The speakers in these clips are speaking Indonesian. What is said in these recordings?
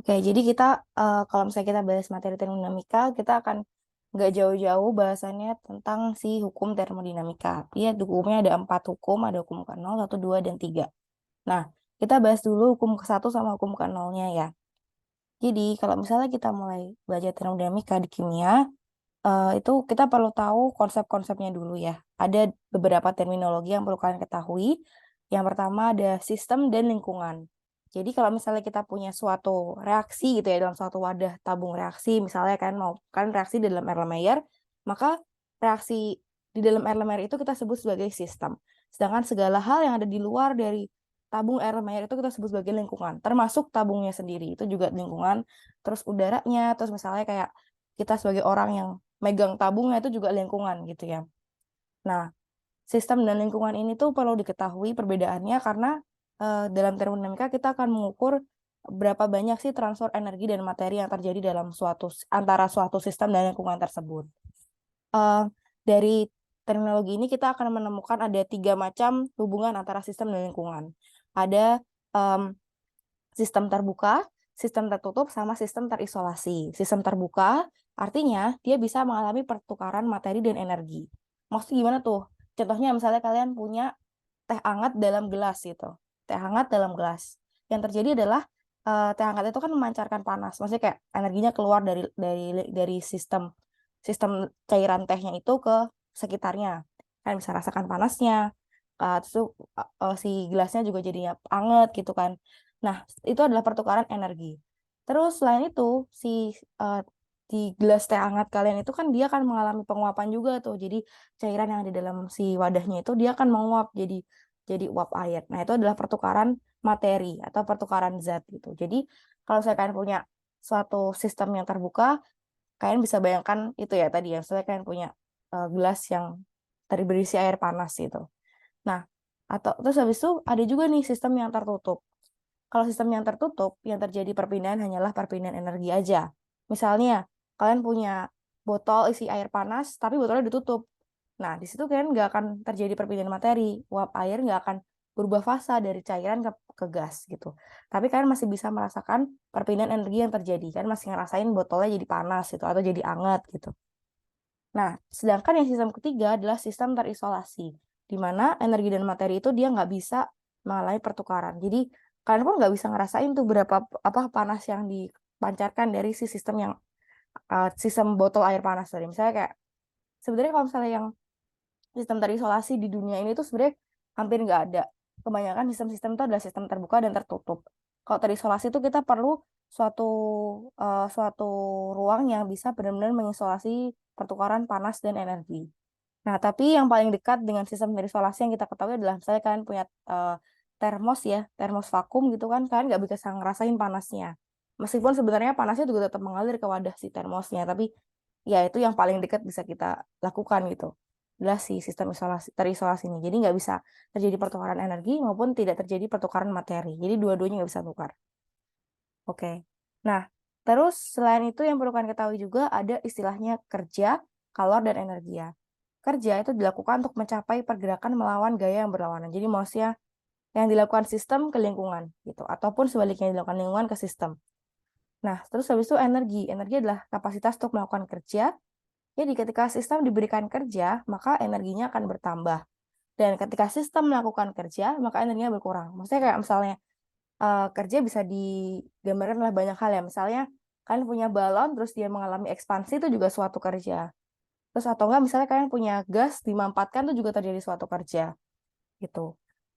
Oke, jadi kita kalau misalnya kita bahas materi termodinamika, kita akan nggak jauh-jauh bahasannya tentang si hukum termodinamika. Iya, hukumnya ada 4 hukum, ada hukum ke-0, 1, 2, dan 3. Nah, kita bahas dulu hukum ke-1 sama hukum ke-0-nya ya. Jadi, kalau misalnya kita mulai belajar termodinamika di kimia, itu kita perlu tahu konsep-konsepnya dulu ya. Ada beberapa terminologi yang perlu kalian ketahui. Yang pertama ada sistem dan lingkungan. Jadi kalau misalnya kita punya suatu reaksi gitu ya dalam suatu wadah tabung reaksi, misalnya kan mau kan reaksi di dalam Erlenmeyer, maka reaksi di dalam Erlenmeyer itu kita sebut sebagai sistem. Sedangkan segala hal yang ada di luar dari tabung Erlenmeyer itu kita sebut sebagai lingkungan, termasuk tabungnya sendiri itu juga lingkungan. Terus udaranya, terus misalnya kayak kita sebagai orang yang megang tabungnya itu juga lingkungan gitu ya. Nah, sistem dan lingkungan ini tuh perlu diketahui perbedaannya karena dalam termodinamika kita akan mengukur berapa banyak sih transfer energi dan materi yang terjadi dalam antara suatu sistem dan lingkungan tersebut. Dari terminologi ini kita akan menemukan ada 3 macam hubungan antara sistem dan lingkungan. Ada sistem terbuka, sistem tertutup, sama sistem terisolasi. Sistem terbuka artinya dia bisa mengalami pertukaran materi dan energi. Maksudnya gimana tuh? Contohnya misalnya kalian punya teh hangat dalam gelas gitu. Teh hangat dalam gelas. Yang terjadi adalah teh hangat itu kan memancarkan panas. Maksudnya kayak energinya keluar dari sistem sistem cairan tehnya itu ke sekitarnya. Kalian bisa rasakan panasnya. Terus si gelasnya juga jadinya hangat gitu kan. Nah, itu adalah pertukaran energi. Terus selain itu di gelas teh hangat kalian itu kan dia akan mengalami penguapan juga tuh. Jadi cairan yang ada di dalam si wadahnya itu dia akan menguap jadi uap air. Nah, itu adalah pertukaran materi atau pertukaran zat gitu. Jadi kalau saya kalian punya suatu sistem yang terbuka, kalian bisa bayangkan itu ya tadi ya, misalnya kalian punya gelas yang berisi air panas gitu. Nah, atau terus habis itu ada juga nih sistem yang tertutup. Kalau sistem yang tertutup, yang terjadi perpindahan hanyalah perpindahan energi aja. Misalnya, kalian punya botol isi air panas, tapi botolnya ditutup. Nah, di situ kalian nggak akan terjadi perpindahan materi. Uap air nggak akan berubah fasa dari cairan ke gas gitu. Tapi kalian masih bisa merasakan perpindahan energi yang terjadi. Kan masih ngerasain botolnya jadi panas gitu, atau jadi anget gitu. Nah, sedangkan yang sistem ketiga adalah sistem terisolasi, di mana energi dan materi itu dia nggak bisa mengalami pertukaran. Jadi, kalian pun nggak bisa ngerasain tuh berapa apa panas yang dipancarkan dari si sistem yang sistem botol air panas tadi. Misalnya kayak, sebenarnya kalau misalnya yang sistem terisolasi di dunia ini tuh sebenarnya hampir nggak ada. Kebanyakan sistem-sistem itu adalah sistem terbuka dan tertutup. Kalau terisolasi itu kita perlu suatu suatu ruang yang bisa benar-benar mengisolasi pertukaran panas dan energi. Nah, tapi yang paling dekat dengan sistem terisolasi yang kita ketahui adalah misalnya kalian punya termos ya, termos vakum gitu kan, kalian nggak bisa ngerasain panasnya. Meskipun sebenarnya panasnya juga tetap mengalir ke wadah si termosnya, tapi ya itu yang paling dekat bisa kita lakukan gitu. Adalah si sistem terisolasi ini. Jadi nggak bisa terjadi pertukaran energi maupun tidak terjadi pertukaran materi. Jadi dua-duanya nggak bisa tukar. Oke. Nah, terus selain itu yang perlu kalian ketahui juga ada istilahnya kerja, kalor, dan energia. Kerja itu dilakukan untuk mencapai pergerakan melawan gaya yang berlawanan. Jadi maksudnya yang dilakukan sistem ke lingkungan gitu, ataupun sebaliknya yang dilakukan lingkungan ke sistem. Nah, terus habis itu energi. Energi adalah kapasitas untuk melakukan kerja. Jadi ketika sistem diberikan kerja, maka energinya akan bertambah. Dan ketika sistem melakukan kerja, maka energinya berkurang. Maksudnya kayak misalnya kerja bisa digambarkan oleh banyak hal ya. Misalnya kalian punya balon, terus dia mengalami ekspansi, itu juga suatu kerja. Terus atau enggak misalnya kalian punya gas dimampatkan, itu juga terjadi suatu kerja. Gitu.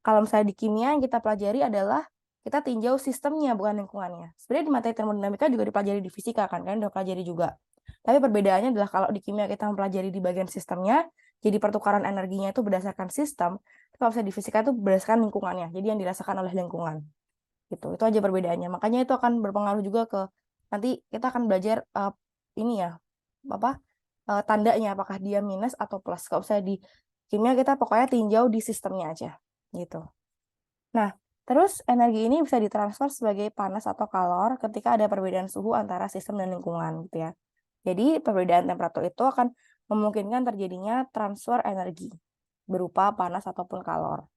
Kalau misalnya di kimia yang kita pelajari adalah kita tinjau sistemnya bukan lingkungannya. Sebenarnya di materi termodinamika juga dipelajari di fisika kan, kalian udah pelajari juga. Tapi perbedaannya adalah kalau di kimia kita mempelajari di bagian sistemnya, jadi pertukaran energinya itu berdasarkan sistem. Kalau misalnya di fisika itu berdasarkan lingkungannya, jadi yang dirasakan oleh lingkungan. Gitu. Itu aja perbedaannya. Makanya itu akan berpengaruh juga ke nanti kita akan belajar ini ya, apa tandanya apakah dia minus atau plus. Kalau misalnya di kimia kita pokoknya tinjau di sistemnya aja gitu. Nah, terus energi ini bisa ditransfer sebagai panas atau kalor ketika ada perbedaan suhu antara sistem dan lingkungan gitu ya. Jadi perbedaan temperatur itu akan memungkinkan terjadinya transfer energi berupa panas ataupun kalor.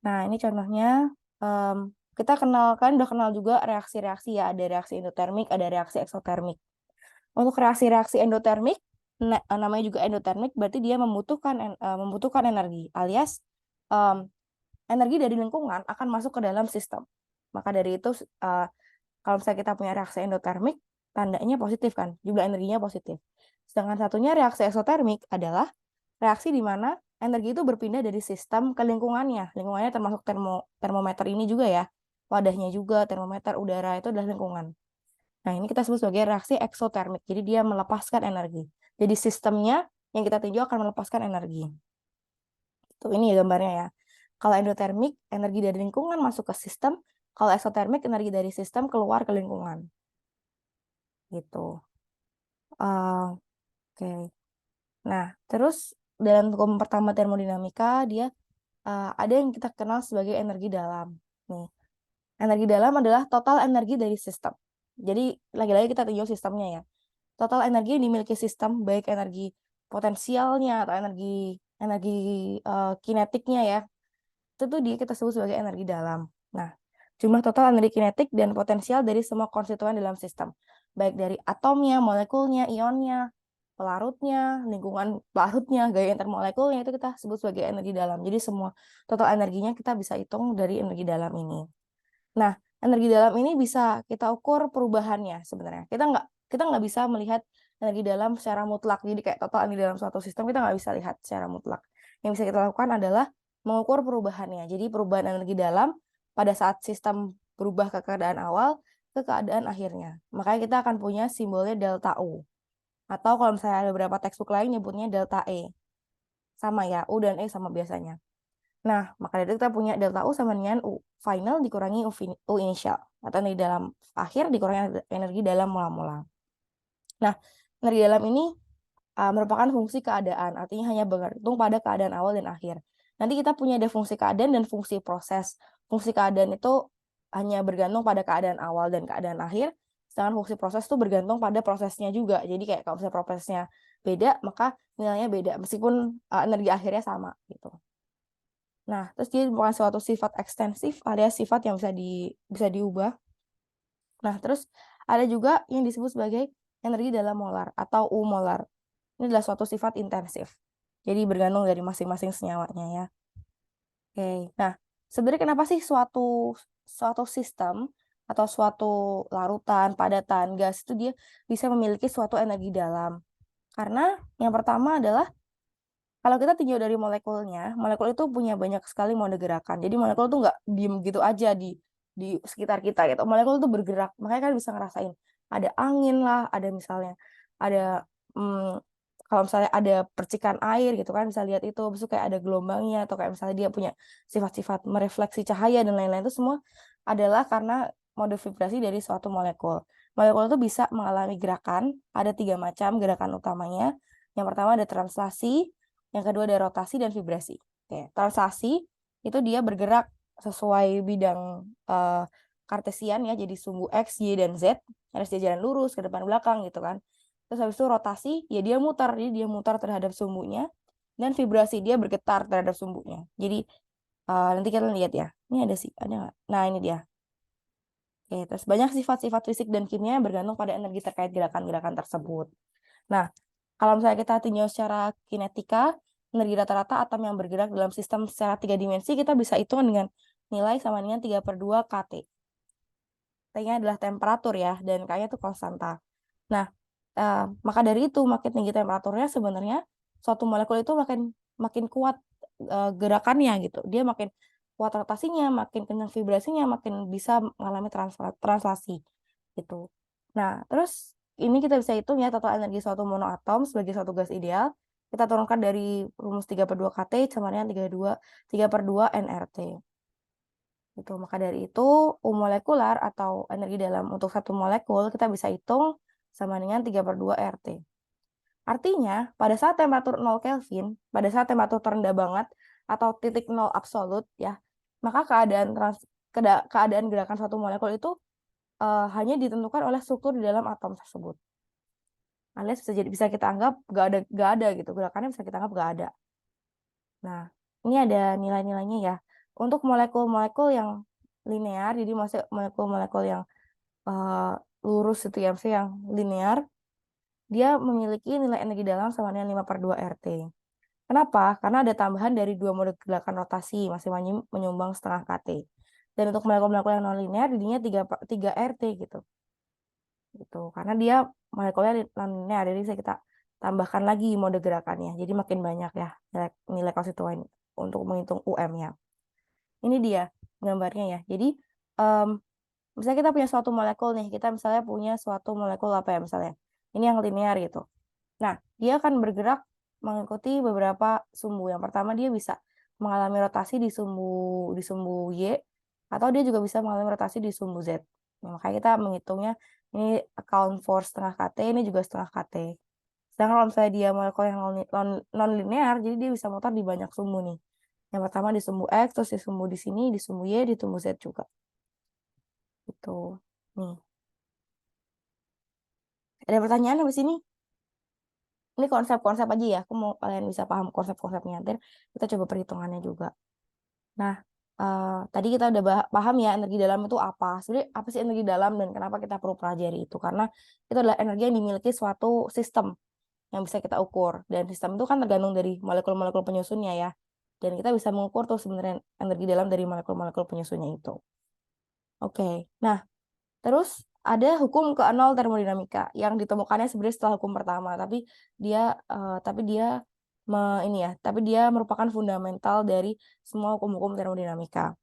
Nah, ini contohnya Kita udah kenal juga reaksi-reaksi ya, ada reaksi endotermik, ada reaksi eksotermik. Untuk reaksi-reaksi endotermik, namanya juga endotermik, berarti dia membutuhkan energi, alias energi dari lingkungan akan masuk ke dalam sistem. Maka dari itu, kalau misalnya kita punya reaksi endotermik, tandanya positif kan, jumlah energinya positif. Sedangkan satunya reaksi eksotermik adalah reaksi di mana energi itu berpindah dari sistem ke lingkungannya. Lingkungannya termasuk termometer ini juga ya, wadahnya juga, termometer udara itu adalah lingkungan. Nah, ini kita sebut sebagai reaksi eksotermik. Jadi dia melepaskan energi. Jadi sistemnya yang kita tinjau akan melepaskan energi. Tuh, ini ya gambarnya ya. Kalau endotermik, energi dari lingkungan masuk ke sistem. Kalau eksotermik, energi dari sistem keluar ke lingkungan. Gitu. Oke. Nah, terus dalam hukum pertama termodinamika, dia ada yang kita kenal sebagai energi dalam. Nih, energi dalam adalah total energi dari sistem. Jadi, lagi-lagi kita tinjau sistemnya ya. Total energi yang dimiliki sistem, baik energi potensialnya atau energi energi kinetiknya ya, itu tuh dia kita sebut sebagai energi dalam. Nah, jumlah total energi kinetik dan potensial dari semua konstituen dalam sistem, baik dari atomnya, molekulnya, ionnya, pelarutnya, lingkungan pelarutnya, gaya intermolekulnya, itu kita sebut sebagai energi dalam. Jadi semua total energinya kita bisa hitung dari energi dalam ini. Nah, energi dalam ini bisa kita ukur perubahannya sebenarnya. Kita nggak bisa melihat energi dalam secara mutlak. Jadi kayak total energi dalam suatu sistem kita nggak bisa lihat secara mutlak. Yang bisa kita lakukan adalah mengukur perubahannya. Jadi perubahan energi dalam pada saat sistem berubah ke keadaan awal ke keadaan akhirnya. Makanya kita akan punya simbolnya delta U. Atau kalau misalnya ada beberapa textbook lain nyebutnya delta E. Sama ya, U dan E sama biasanya. Nah, maka dari itu kita punya delta U sama dengan U final dikurangi U initial. Atau energi dalam akhir dikurangi energi dalam mula-mula. Nah, energi dalam ini merupakan fungsi keadaan. Artinya hanya bergantung pada keadaan awal dan akhir. Nanti kita punya ada fungsi keadaan dan fungsi proses. Fungsi keadaan itu hanya bergantung pada keadaan awal dan keadaan akhir. Sedangkan fungsi proses itu bergantung pada prosesnya juga. Jadi kayak kalau misalnya prosesnya beda, maka nilainya beda. Meskipun energi akhirnya sama gitu. Nah, terus dia bukan suatu sifat ekstensif alias sifat yang bisa diubah. Nah, terus ada juga yang disebut sebagai energi dalam molar atau U molar. Ini adalah suatu sifat intensif. Jadi bergantung dari masing-masing senyawanya ya. Oke. Nah, sebenarnya kenapa sih suatu sistem atau suatu larutan, padatan, gas itu dia bisa memiliki suatu energi dalam? Karena yang pertama adalah kalau kita tinjau dari molekulnya, molekul itu punya banyak sekali mode gerakan. Jadi molekul itu nggak diem gitu aja di sekitar kita gitu. Molekul itu bergerak. Makanya kan bisa ngerasain ada angin lah, ada misalnya ada kalau misalnya ada percikan air gitu kan bisa lihat itu, besok kayak ada gelombangnya atau kayak misalnya dia punya sifat-sifat merefleksi cahaya dan lain-lain itu semua adalah karena mode vibrasi dari suatu molekul. Molekul itu bisa mengalami gerakan, ada 3 macam gerakan utamanya. Yang pertama ada translasi, yang kedua ada rotasi dan vibrasi. Oke, translasi itu dia bergerak sesuai bidang kartesian ya, jadi sumbu X, Y, dan Z. Harus dia jalan lurus ke depan belakang gitu kan. Terus habis itu rotasi, ya dia mutar. Jadi dia mutar terhadap sumbunya. Dan vibrasi, dia bergetar terhadap sumbunya. Jadi nanti kita lihat ya. Ini ada sih, ada nggak? Nah, ini dia. Oke, terus banyak sifat-sifat fisik dan kimia yang bergantung pada energi terkait gerakan-gerakan tersebut. Nah, kalau misalnya kita tinjau secara kinetika, energi rata-rata atom yang bergerak dalam sistem secara 3 dimensi, kita bisa hitung dengan nilai sama dengan 3/2 kT. T-nya adalah temperatur ya, dan K-nya itu konstanta. Nah, maka dari itu, makin tinggi temperaturnya sebenarnya suatu molekul itu makin kuat gerakannya gitu. Dia makin kuat rotasinya, makin kencang vibrasinya, makin bisa mengalami translasi gitu. Nah, terus ini kita bisa hitung ya total energi suatu monoatom sebagai suatu gas ideal. Kita turunkan dari rumus 3/2 kT sama dengan 3/2 nRT. Gitu. Maka dari itu, U molekular atau energi dalam untuk satu molekul kita bisa hitung sama dengan 3/2 RT. Artinya, pada saat temperatur 0 Kelvin, pada saat temperatur terendah banget atau titik 0 absolut ya, maka keadaan gerakan suatu molekul itu hanya ditentukan oleh struktur di dalam atom tersebut. Alias bisa kita anggap nggak ada gitu, gerakannya bisa kita anggap nggak ada. Nah, ini ada nilai-nilainya ya. Untuk molekul-molekul yang linear, jadi maksudnya molekul-molekul yang lurus itu ya, maksudnya yang linear, dia memiliki nilai energi dalam sama dengan 5/2 RT. Kenapa? Karena ada tambahan dari 2 mode gerakan rotasi, masing-masing menyumbang setengah kT. Dan untuk molekul-molekul yang non-linear, jadinya 3 RT gitu. Karena dia molekulnya non-linear, jadi bisa kita tambahkan lagi mode gerakannya. Jadi makin banyak ya nilai konstituen untuk menghitung UM-nya. Ini dia gambarnya ya. Jadi misalnya kita punya suatu molekul nih, kita misalnya punya suatu molekul apa ya misalnya. Ini yang linear gitu. Nah, dia akan bergerak mengikuti beberapa sumbu. Yang pertama dia bisa mengalami rotasi di sumbu Y, atau dia juga bisa mengalami rotasi di sumbu Z. Nah, makanya kita menghitungnya ini account for setengah kT, ini juga setengah kT. Sedangkan kalau misalnya dia molekul yang non-linear, jadi dia bisa muter di banyak sumbu nih. Yang pertama di sumbu X, terus di sumbu di sini, di sumbu Y, di sumbu Z juga. Gitu. Nih. Ada pertanyaan habis ini? Ini konsep-konsep aja ya. Aku mau kalian bisa paham konsep-konsepnya. Nanti kita coba perhitungannya juga. Nah, tadi kita udah paham ya energi dalam itu apa. Sebenarnya apa sih energi dalam dan kenapa kita perlu pelajari itu? Karena itu adalah energi yang dimiliki suatu sistem yang bisa kita ukur. Dan sistem itu kan tergantung dari molekul-molekul penyusunnya ya. Dan kita bisa mengukur tuh sebenarnya energi dalam dari molekul-molekul penyusunnya itu. Oke. Nah, terus ada hukum ke-0 termodinamika yang ditemukannya sebenarnya setelah hukum pertama, tapi dia merupakan fundamental dari semua hukum-hukum termodinamika.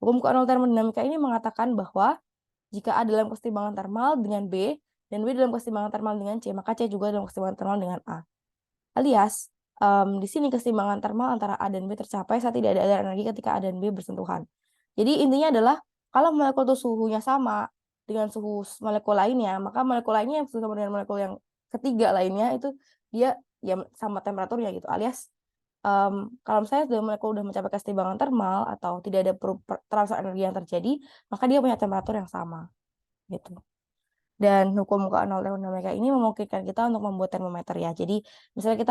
Hukum ke-0 termodinamika ini mengatakan bahwa jika A dalam kesetimbangan termal dengan B dan B dalam kesetimbangan termal dengan C, maka C juga dalam kesetimbangan termal dengan A. Alias, di sini keseimbangan termal antara A dan B tercapai saat tidak ada aliran energi ketika A dan B bersentuhan. Jadi intinya adalah kalau molekul itu suhunya sama dengan suhu molekul lainnya, maka molekul lainnya yang sama dengan molekul yang ketiga lainnya itu dia ya sama temperaturnya gitu. Alias kalau misalnya molekul udah mencapai keseimbangan termal atau tidak ada transfer energi yang terjadi, maka dia punya temperatur yang sama gitu. Dan hukum ke-0 termodinamika ini memungkinkan kita untuk membuat termometer ya. Jadi misalnya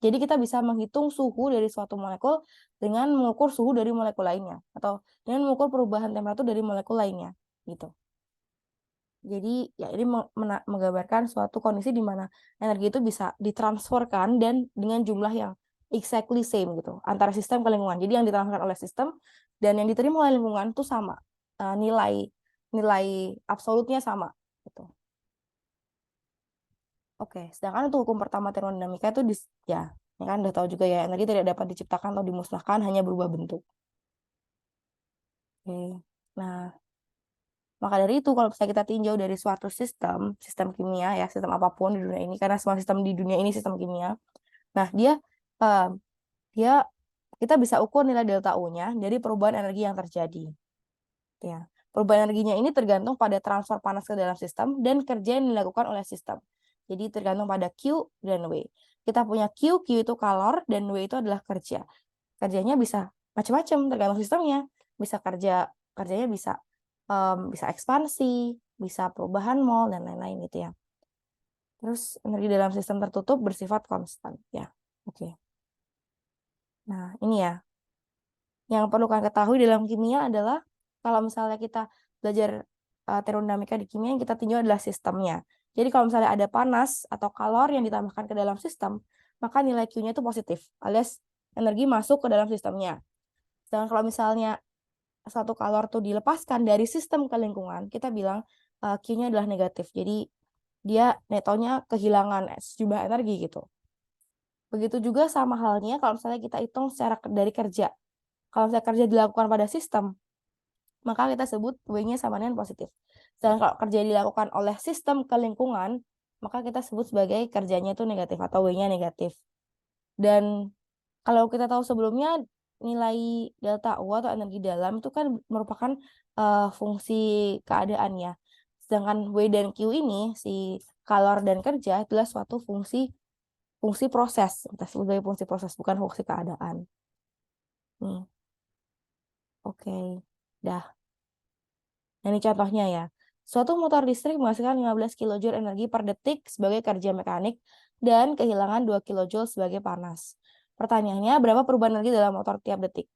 kita bisa menghitung suhu dari suatu molekul dengan mengukur suhu dari molekul lainnya atau dengan mengukur perubahan temperatur dari molekul lainnya gitu. Jadi ya ini menggambarkan suatu kondisi di mana energi itu bisa ditransferkan dan dengan jumlah yang exactly same gitu antara sistem ke lingkungan. Jadi yang ditransferkan oleh sistem dan yang diterima oleh lingkungan itu sama. Nilai absolutnya sama gitu. Oke, sedangkan untuk hukum pertama termodinamika itu ya kan udah tahu juga ya, energi tidak dapat diciptakan atau dimusnahkan, hanya berubah bentuk. Oke. Nah, maka dari itu kalau misalnya kita tinjau dari suatu sistem kimia ya, sistem apapun di dunia ini, karena semua sistem di dunia ini sistem kimia. Nah, eh, dia kita bisa ukur nilai delta U-nya dari perubahan energi yang terjadi. Ya. Perubahan energinya ini tergantung pada transfer panas ke dalam sistem dan kerja yang dilakukan oleh sistem. Jadi tergantung pada Q dan W. Kita punya Q itu kalor, dan W itu adalah kerja. Kerjanya bisa macam-macam tergantung sistemnya. Bisa kerjanya bisa ekspansi, bisa perubahan mol dan lain-lain gitu ya. Terus energi dalam sistem tertutup bersifat konstan ya. Oke. Nah, ini ya. Yang perlu kalian ketahui dalam kimia adalah kalau misalnya kita belajar termodinamika di kimia, yang kita tinjau adalah sistemnya. Jadi kalau misalnya ada panas atau kalor yang ditambahkan ke dalam sistem, maka nilai Q-nya itu positif, alias energi masuk ke dalam sistemnya. Sedangkan kalau misalnya satu kalor itu dilepaskan dari sistem ke lingkungan, kita bilang Q-nya adalah negatif. Jadi dia netonya kehilangan sejumlah energi gitu. Begitu juga sama halnya kalau misalnya kita hitung secara dari kerja. Kalau misalnya kerja dilakukan pada sistem, maka kita sebut W-nya sama dengan positif. Sedangkan kalau kerja dilakukan oleh sistem ke lingkungan, maka kita sebut sebagai kerjanya itu negatif atau W-nya negatif. Dan kalau kita tahu sebelumnya, nilai delta U atau energi dalam itu kan merupakan fungsi keadaannya. Sedangkan W dan Q ini, si kalor dan kerja, adalah suatu fungsi proses. Kita sebut sebagai fungsi proses, bukan fungsi keadaan. Nih. Oke. Dah. Nah, ini contohnya ya. Suatu motor listrik menghasilkan 15 kJ energi per detik sebagai kerja mekanik dan kehilangan 2 kJ sebagai panas. Pertanyaannya, berapa perubahan energi dalam motor tiap detik?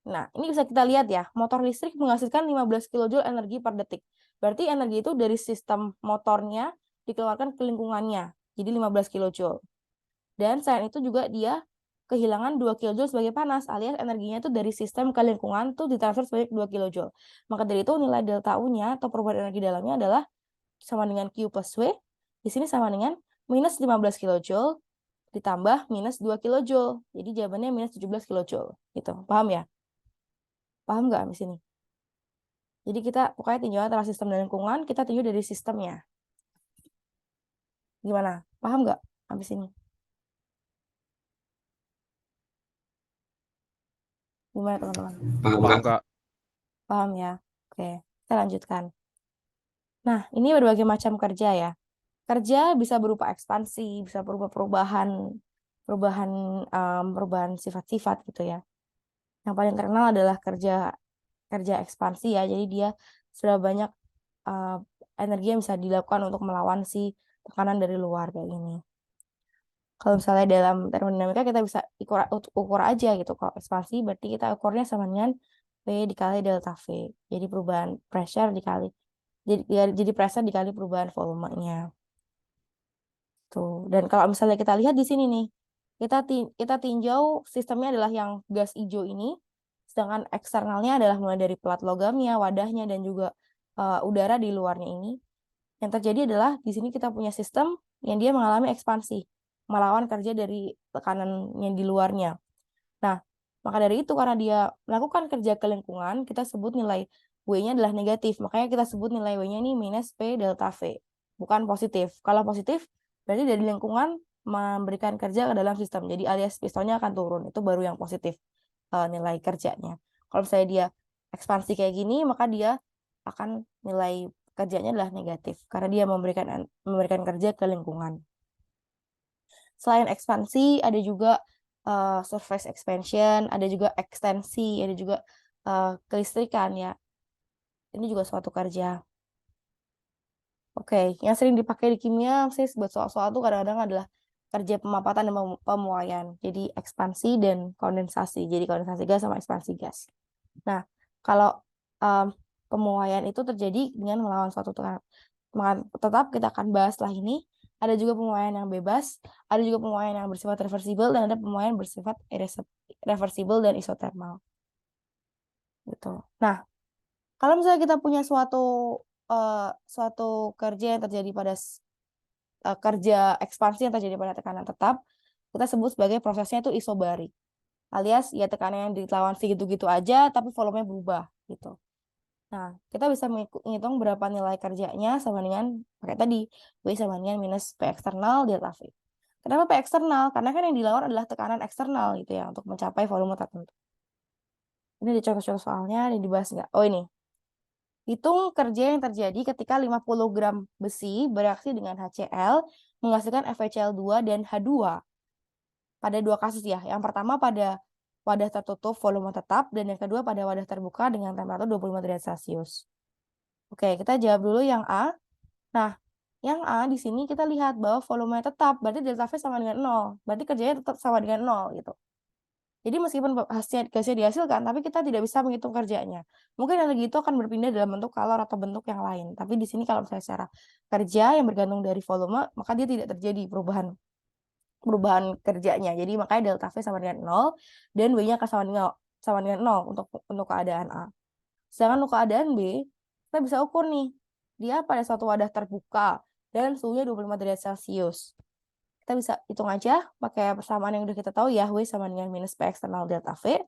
Nah, ini bisa kita lihat ya, motor listrik menghasilkan 15 kJ energi per detik. Berarti energi itu dari sistem motornya dikeluarkan ke lingkungannya, jadi 15 kJ. Dan selain itu juga dia kehilangan 2 kJ sebagai panas, alias energinya itu dari sistem ke lingkungan tuh ditransfer sebanyak 2 kJ. Maka dari itu nilai delta U-nya atau perubahan energi dalamnya adalah sama dengan Q plus W. Di sini sama dengan minus 15 kJ ditambah minus 2 kJ. Jadi jawabannya minus 17 kJ. Gitu. Paham ya? Paham nggak di sini? Jadi kita pokoknya tinjau antara sistem dan lingkungan, kita tinjau dari sistemnya. Gimana? Paham nggak habis ini? Gimana teman-teman? Paham Paham, Kak? Kak. Paham ya? Oke, kita lanjutkan. Nah, ini berbagai macam kerja ya. Kerja bisa berupa ekspansi, bisa berupa perubahan sifat-sifat gitu ya. Yang paling terkenal adalah kerja ekspansi ya. Jadi dia sudah banyak energi yang bisa dilakukan untuk melawan si tekanan dari luar kayak gini. Kalau misalnya dalam termodinamika kita bisa ukur aja gitu. Kalau ekspansi berarti kita ukurnya sama dengan P dikali delta V. Jadi perubahan pressure dikali jadi pressure dikali perubahan volumenya. Tuh. Dan kalau misalnya kita lihat di sini nih, kita tinjau sistemnya adalah yang gas hijau ini, sedangkan eksternalnya adalah mulai dari pelat logamnya, wadahnya, dan juga udara di luarnya ini. Yang terjadi adalah di sini kita punya sistem yang dia mengalami ekspansi, melawan kerja dari tekanan yang di luarnya. Nah, maka dari itu karena dia melakukan kerja ke lingkungan, kita sebut nilai W-nya adalah negatif. Makanya kita sebut nilai W-nya ini minus P delta V, bukan positif. Kalau positif, berarti dari lingkungan memberikan kerja ke dalam sistem. Jadi alias pistonnya akan turun. Itu baru yang positif nilai kerjanya. Kalau misalnya dia ekspansi kayak gini, maka dia akan nilai kerjanya adalah negatif karena dia memberikan kerja ke lingkungan. Selain ekspansi, ada juga surface expansion, ada juga ekstensi, ada juga kelistrikan ya. Ini juga suatu kerja. Oke, yang sering dipakai di kimia sih buat soal-soal tuh kadang-kadang adalah kerja pemapatan dan pemuaian. Jadi ekspansi dan kondensasi. Jadi kondensasi gas sama ekspansi gas. Nah, kalau pemuaian itu terjadi dengan melawan suatu tekanan. Tetap kita akan bahas setelah ini. Ada juga pemuaian yang bebas, ada juga pemuaian yang bersifat reversibel, dan ada pemuaian bersifat reversibel dan isotermal. Gitu. Nah, kalau misalnya kita punya suatu kerja yang terjadi pada kerja ekspansi yang terjadi pada tekanan tetap, kita sebut sebagai prosesnya itu isobarik. Alias ya tekanan yang dilawan segitu-gitu aja, tapi volumenya berubah gitu. Nah, kita bisa menghitung berapa nilai kerjanya sama dengan pakai tadi, W sama dengan minus P eksternal delta V. Kenapa P eksternal? Karena kan yang dilawan adalah tekanan eksternal gitu ya, untuk mencapai volume tertentu. Ini ada contoh-contoh soalnya, ini dibahas nggak? Oh ini. Hitung kerja yang terjadi ketika 50 gram besi bereaksi dengan HCl, menghasilkan FeCl2 dan H2. Pada dua kasus ya. Yang pertama pada wadah tertutup volume tetap, dan yang kedua pada wadah terbuka dengan temperatur 25 derajat Celcius. Oke, kita jawab dulu yang A. Nah, yang A di sini kita lihat bahwa volume tetap, berarti delta V sama dengan 0. Berarti kerjanya tetap sama dengan 0 gitu. Jadi meskipun gasnya dihasilkan, tapi kita tidak bisa menghitung kerjanya. Mungkin energi itu akan berpindah dalam bentuk kalor atau bentuk yang lain. Tapi di sini kalau misalnya secara kerja yang bergantung dari volume, maka dia tidak terjadi perubahan kerjanya. Jadi makanya delta V sama dengan 0 dan W-nya akan sama dengan 0 untuk keadaan A. Sedangkan untuk keadaan B, kita bisa ukur nih. Dia pada suatu wadah terbuka dan suhunya 25 derajat Celcius. Kita bisa hitung aja pakai persamaan yang udah kita tahu ya, W sama dengan minus P eksternal delta V.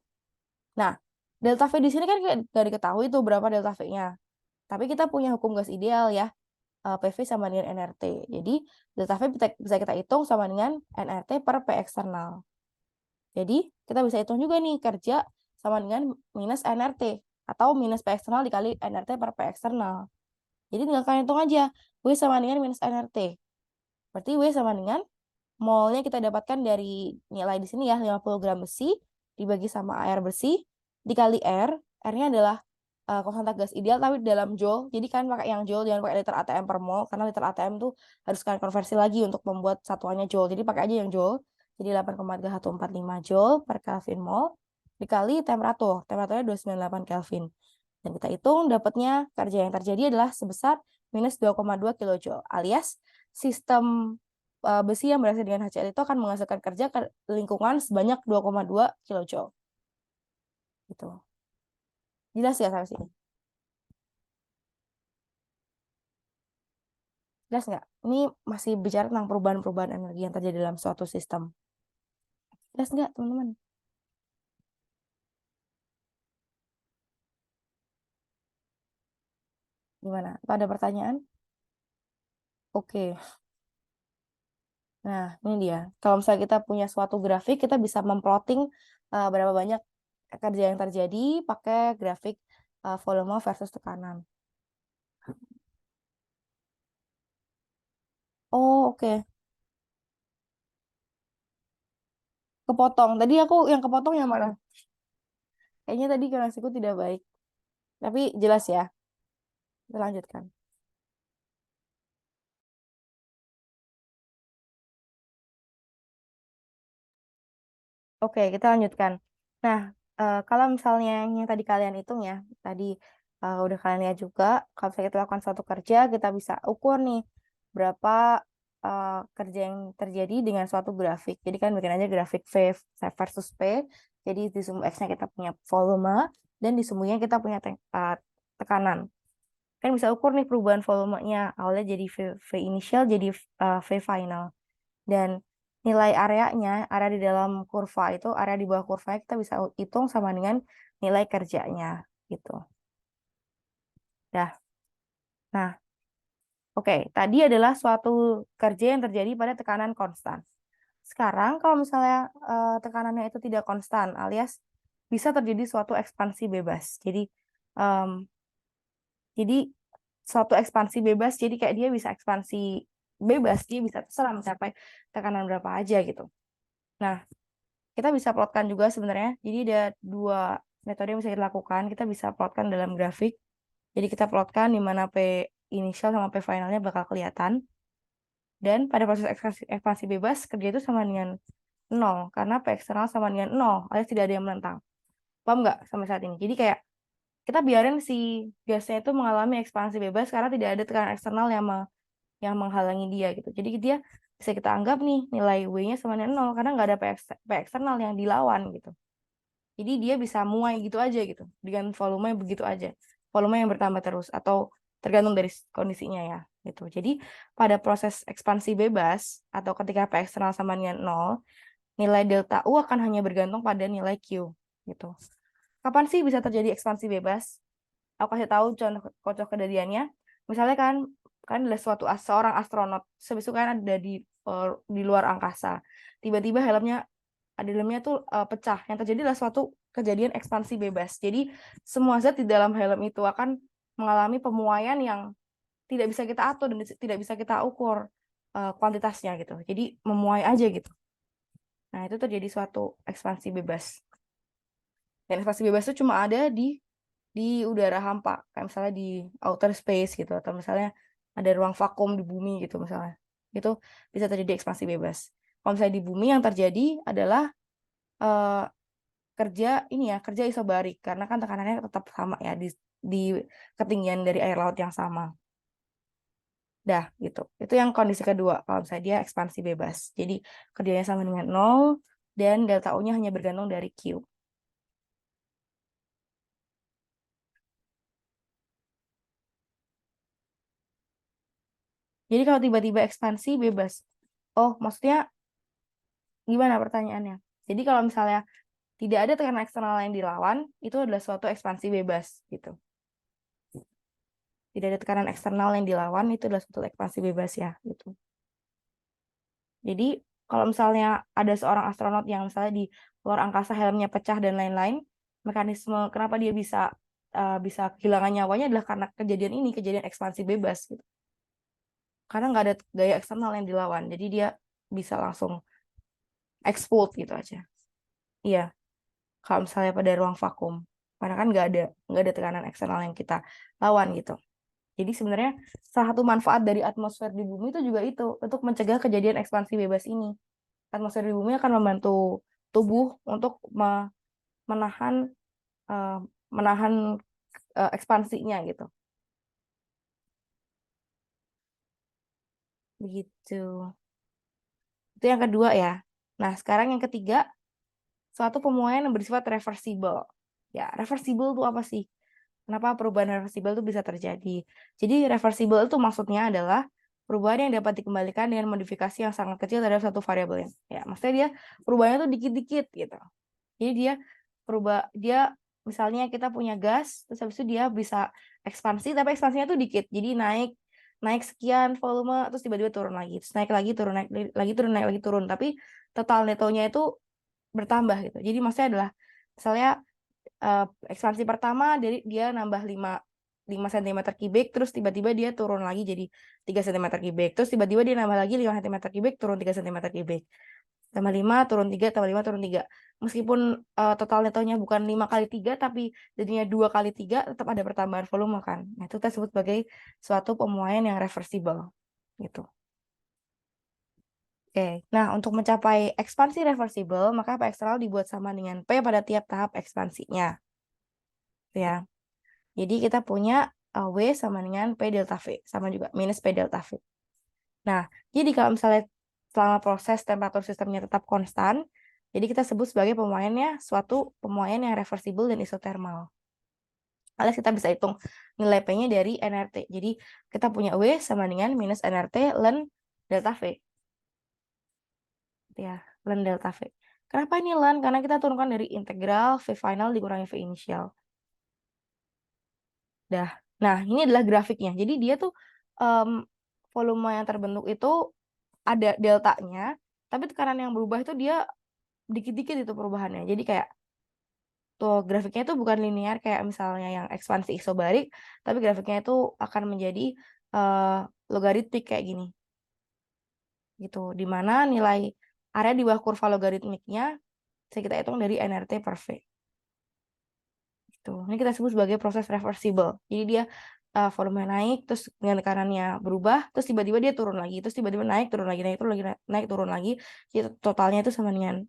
Nah, delta V di sini kan nggak diketahui tuh berapa delta V-nya. Tapi kita punya hukum gas ideal ya, PV sama dengan nRT. Jadi, delta V bisa kita hitung sama dengan nRT per P eksternal. Jadi, kita bisa hitung juga nih kerja sama dengan minus nRT atau minus P eksternal dikali nRT per P eksternal. Jadi, tinggal kalian hitung aja. W sama dengan minus nRT. Berarti W sama dengan molnya kita dapatkan dari nilai di sini ya, 50 gram besi dibagi sama air bersih dikali R. R-nya adalah konstanta gas ideal tapi dalam joule. Jadi kan pakai yang joule, jangan pakai liter ATM per mol, karena liter ATM tuh harus kalian konversi lagi untuk membuat satuannya joule. Jadi pakai aja yang joule. Jadi 8,345 joule per Kelvin mol. dikali temperatur. Temperaturnya 298 Kelvin. Dan kita hitung dapatnya kerja yang terjadi adalah sebesar minus 2,2 kilojoule. Alias sistem besi yang bereaksi dengan HCl itu akan menghasilkan kerja ke lingkungan sebanyak 2,2 kilojoule. Gitu. Jelas ya sampai sini? Jelas nggak? Ini masih bicara tentang perubahan-perubahan energi yang terjadi dalam suatu sistem. Jelas nggak, teman-teman? Gimana? Apa ada pertanyaan? Oke. Nah, ini dia. Kalau misalnya kita punya suatu grafik, kita bisa memplotting berapa banyak kerja yang terjadi pakai grafik volume versus tekanan. Oh, oke. Kepotong. Tadi aku yang kepotong yang mana? Kayaknya tadi koneksiku tidak baik. Tapi jelas ya. Kita lanjutkan. Oke, kita lanjutkan. Nah, kalau misalnya yang tadi kalian hitung ya, tadi udah kalian lihat juga, kalau misalnya kita lakukan suatu kerja, kita bisa ukur nih berapa kerja yang terjadi dengan suatu grafik. Jadi kan bikin aja grafik V versus P. Jadi di sum X-nya kita punya volume, dan di sum Y-nya kita punya tekanan. Kan bisa ukur nih perubahan volumenya. Awalnya jadi V initial, jadi V final. Dan nilai areanya, area di dalam kurva itu, area di bawah kurvanya kita bisa hitung sama dengan nilai kerjanya gitu. Dah. Nah, oke, tadi adalah suatu kerja yang terjadi pada tekanan konstan. Sekarang kalau misalnya tekanannya itu tidak konstan, alias bisa terjadi suatu ekspansi bebas. Jadi suatu ekspansi bebas, jadi kayak dia bisa ekspansi bebas, dia bisa terserah mencapai tekanan berapa aja gitu. Nah, kita bisa plotkan juga sebenarnya. Jadi ada dua metode yang bisa kita lakukan. Kita bisa plotkan dalam grafik. Jadi kita plotkan di mana P initial sama P finalnya bakal kelihatan. Dan pada proses ekspansi bebas, kerja itu sama dengan 0. Karena P eksternal sama dengan 0, alias tidak ada yang menentang. Paham nggak sampai saat ini? Jadi kayak kita biarin si gasnya itu mengalami ekspansi bebas karena tidak ada tekanan eksternal yang menghalangi dia gitu. Jadi dia bisa kita anggap nih nilai W-nya sama dengan 0 karena nggak ada P eksternal yang dilawan gitu. Jadi dia bisa muai gitu aja gitu dengan volume yang begitu aja. Volume yang bertambah terus atau tergantung dari kondisinya ya gitu. Jadi pada proses ekspansi bebas atau ketika P eksternal sama dengan 0, nilai delta U akan hanya bergantung pada nilai Q gitu. Kapan sih bisa terjadi ekspansi bebas? Aku kasih tahu contoh kejadiannya. Misalnya kan ada seorang astronot, habis itu kan ada di luar angkasa. Tiba-tiba helmnya tuh pecah. Yang terjadi adalah suatu kejadian ekspansi bebas. Jadi semua zat di dalam helm itu akan mengalami pemuaian yang tidak bisa kita atur dan tidak bisa kita ukur kuantitasnya gitu. Jadi memuai aja gitu. Nah, itu terjadi suatu ekspansi bebas. Dan ekspansi bebas itu cuma ada di udara hampa, kayak misalnya di outer space gitu, atau misalnya ada ruang vakum di bumi gitu misalnya. Itu bisa terjadi ekspansi bebas. Kalau misalnya di bumi yang terjadi adalah uh, kerja isobarik karena kan tekanannya tetap sama ya di ketinggian dari air laut yang sama. Dah gitu. Itu yang kondisi kedua kalau misalnya dia ekspansi bebas. Jadi kerjanya sama dengan 0 dan delta U-nya hanya bergantung dari Q. Jadi kalau tiba-tiba ekspansi bebas. Oh, maksudnya gimana pertanyaannya? Jadi kalau misalnya tidak ada tekanan eksternal yang dilawan, itu adalah suatu ekspansi bebas gitu. Tidak ada tekanan eksternal yang dilawan, itu adalah suatu ekspansi bebas ya gitu. Jadi kalau misalnya ada seorang astronot yang misalnya di luar angkasa helmnya pecah dan lain-lain, mekanisme kenapa dia bisa kehilangan nyawanya adalah karena kejadian ekspansi bebas gitu. Karena nggak ada gaya eksternal yang dilawan, jadi dia bisa langsung explode gitu aja. Iya, kalau misalnya pada ruang vakum, karena kan nggak ada tekanan eksternal yang kita lawan gitu. Jadi sebenarnya salah satu manfaat dari atmosfer di bumi itu juga itu untuk mencegah kejadian ekspansi bebas ini. Atmosfer di bumi akan membantu tubuh untuk menahan uh, menahan ekspansinya gitu. Begitu. Itu yang kedua ya. Nah, sekarang yang ketiga, suatu pemuaian yang bersifat reversible. Ya, reversible itu apa sih? Kenapa perubahan reversible itu bisa terjadi? Jadi reversible itu maksudnya adalah perubahan yang dapat dikembalikan dengan modifikasi yang sangat kecil terhadap satu variabel. Ya, maksudnya dia perubahannya tuh dikit-dikit gitu. Jadi dia misalnya kita punya gas, terus habis itu dia bisa ekspansi, tapi ekspansinya tuh dikit. Jadi naik naik sekian volume, terus tiba-tiba turun lagi, terus naik lagi, turun, naik lagi, turun, naik lagi, turun. Tapi total netonya itu bertambah gitu. Jadi maksudnya adalah misalnya ekspansi pertama dari dia nambah 5 cm kubik, terus tiba-tiba dia turun lagi jadi 3 cm kubik, terus tiba-tiba dia nambah lagi 5 cm kubik, turun 3 cm kubik, tambah 5 turun 3, tambah 5 turun 3. Meskipun total netonya bukan 5 kali 3, tapi jadinya 2 kali 3, tetap ada pertambahan volume kan. Nah, itu kita sebut sebagai suatu pemuaian yang reversible gitu. Oke, nah untuk mencapai ekspansi reversible, maka P eksternal dibuat sama dengan P pada tiap tahap ekspansinya. Ya. Jadi kita punya W sama dengan P delta V, sama juga minus P delta V. Nah, jadi kalau misalnya selama proses temperatur sistemnya tetap konstan, jadi kita sebut sebagai pemuaiannya suatu pemuaian yang reversible dan isotermal. Alias kita bisa hitung nilai P-nya dari nRT. Jadi kita punya W sama dengan minus nRT ln delta V. Ya, ln delta V. Kenapa ini ln? Karena kita turunkan dari integral V final dikurangi V initial. Nah, ini adalah grafiknya. Jadi dia tuh volume yang terbentuk itu ada deltanya, tapi tekanan yang berubah itu dia dikit-dikit itu perubahannya. Jadi kayak tuh grafiknya itu bukan linear kayak misalnya yang ekspansi isobarik, tapi grafiknya itu akan menjadi logaritmik kayak gini. Gitu. Dimana nilai area di bawah kurva logaritmiknya bisa kita hitung dari nRT per V. Gitu. Ini kita sebut sebagai proses reversible. Jadi dia volume naik, terus dengan tekanannya berubah, terus tiba-tiba dia turun lagi, terus tiba-tiba naik, turun lagi, naik, turun lagi, naik, turun lagi. Jadi totalnya itu sama dengan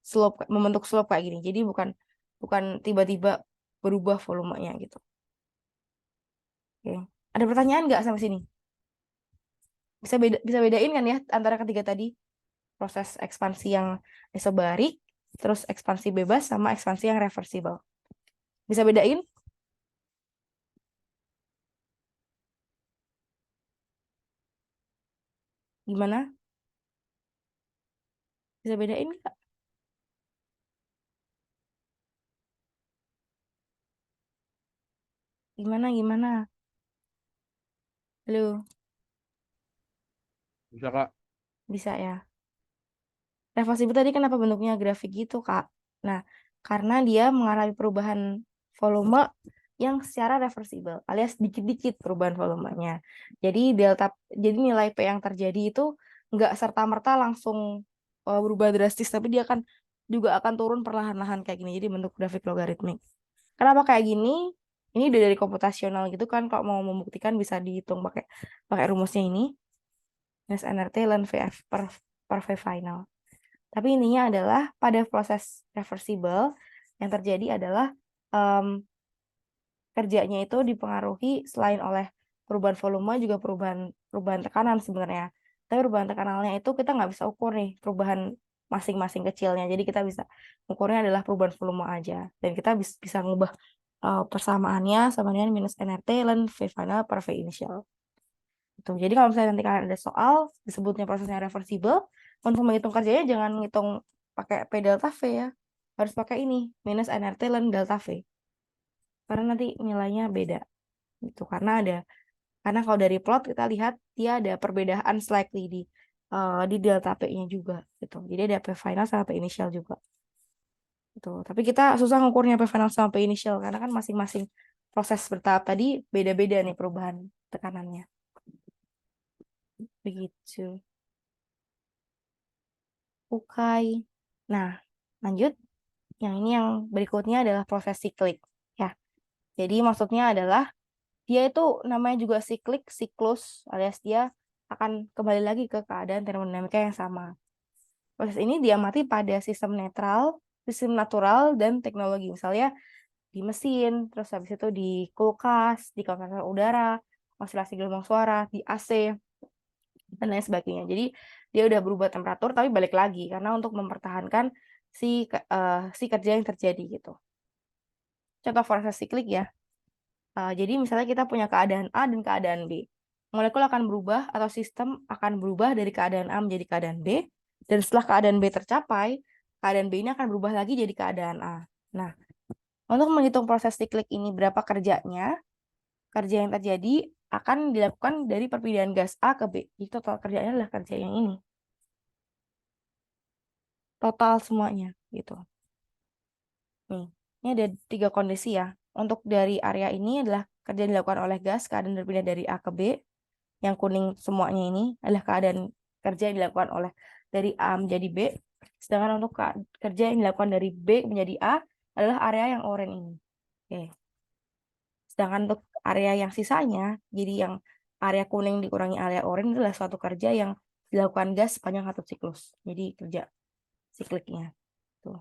slope, membentuk slope kayak gini. Jadi bukan tiba-tiba berubah volumenya gitu. Oke. Ada pertanyaan nggak sampai sini? Bisa bedain kan ya antara ketiga tadi? Proses ekspansi yang isobarik, terus ekspansi bebas sama ekspansi yang reversible. Bisa bedain? Gimana? Bisa bedain nggak? Gimana? Halo, Bisa, Kak. bisa ya. Reversible tadi kenapa bentuknya grafik gitu, Kak? Nah, karena dia mengalami perubahan volume yang secara reversible, alias dikit-dikit perubahan volumenya. Jadi nilai P yang terjadi itu nggak serta-merta langsung berubah drastis, tapi dia akan turun perlahan-lahan kayak gini. Jadi bentuk grafik logaritmik. Kenapa kayak gini? Ini udah dari komputasional gitu kan. Kalau mau membuktikan bisa dihitung pakai pakai rumusnya ini. Minus nRT ln VF per V final. Tapi intinya adalah pada proses reversible yang terjadi adalah kerjanya itu dipengaruhi selain oleh perubahan volume juga perubahan tekanan sebenarnya. Tapi perubahan tekanannya itu kita nggak bisa ukur nih perubahan masing-masing kecilnya. Jadi kita bisa ukurnya adalah perubahan volume aja. Dan kita bisa ngubah persamaannya sama dengan minus nRT ln V final per V initial. Gitu. Jadi kalau misalnya nanti kalian ada soal disebutnya prosesnya reversible, untuk menghitung kerjanya jangan ngitung pakai P delta V ya. Harus pakai ini, minus nRT ln delta V. Karena nanti nilainya beda. Gitu. Karena kalau dari plot kita lihat dia ada perbedaan slightly di delta P-nya juga gitu. Jadi ada P final sama P initial juga. Gitu. Tapi kita susah ngukurnya P final sama P initial karena kan masing-masing proses bertahap tadi beda-beda nih perubahan tekanannya. Begitu. Ukai. Nah, lanjut. Yang ini yang berikutnya adalah proses siklik. Ya, jadi maksudnya adalah dia itu namanya juga siklik, siklus, alias dia akan kembali lagi ke keadaan termodinamika yang sama. Proses ini diamati pada sistem netral sistem natural dan teknologi. Misalnya di mesin, terus habis itu di kulkas, di kompresor udara, oscilasi gelombang suara, di AC, dan lain sebagainya. Jadi dia udah berubah temperatur tapi balik lagi karena untuk mempertahankan si kerja yang terjadi gitu. Contoh proses siklik ya. Jadi misalnya kita punya keadaan A dan keadaan B. Molekul akan berubah atau sistem akan berubah dari keadaan A menjadi keadaan B. Dan setelah keadaan B tercapai, keadaan B ini akan berubah lagi jadi keadaan A. Nah, untuk menghitung proses siklik ini berapa kerjanya, kerja yang terjadi akan dilakukan dari perpindahan gas A ke B. Jadi total kerjanya adalah kerja yang ini. Total semuanya gitu. Nih, ini ada 3 kondisi ya. Untuk dari area ini adalah kerja yang dilakukan oleh gas, keadaan berpindah dari A ke B. Yang kuning semuanya ini adalah keadaan kerja yang dilakukan oleh dari A menjadi B. Sedangkan untuk kerja yang dilakukan dari B menjadi A adalah area yang oranye ini. Oke. Sedangkan untuk area yang sisanya, jadi yang area kuning dikurangi area oranye adalah suatu kerja yang dilakukan gas sepanjang satu siklus. Jadi kerja sikliknya. Tuh.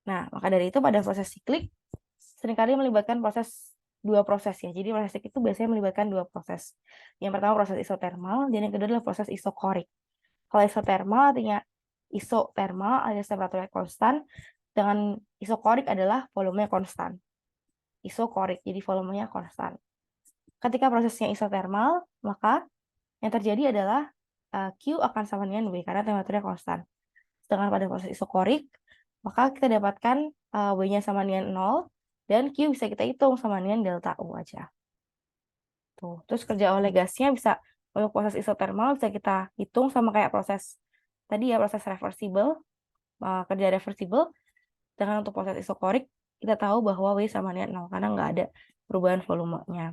Nah, maka dari itu pada proses siklik seringkali melibatkan dua proses ya. Jadi proses siklik itu biasanya melibatkan dua proses. Yang pertama proses isotermal dan yang kedua adalah proses isokorik. Kalau isotermal artinya isotermal alias temperaturnya konstan, dengan isokorik adalah volumenya konstan. Isokorik, jadi volumenya konstan. Ketika prosesnya isotermal, maka yang terjadi adalah Q akan sama dengan W karena temperaturnya konstan. Sedangkan pada proses isokorik, maka kita dapatkan W-nya sama dengan 0 dan Q bisa kita hitung sama dengan delta U aja. Tuh. Terus kerja oleh gasnya bisa untuk proses isotermal bisa kita hitung sama kayak proses tadi ya, proses reversible, kerja reversible. Dengan untuk proses isokorik kita tahu bahwa W sama dengan 0 karena nggak ada perubahan volumenya.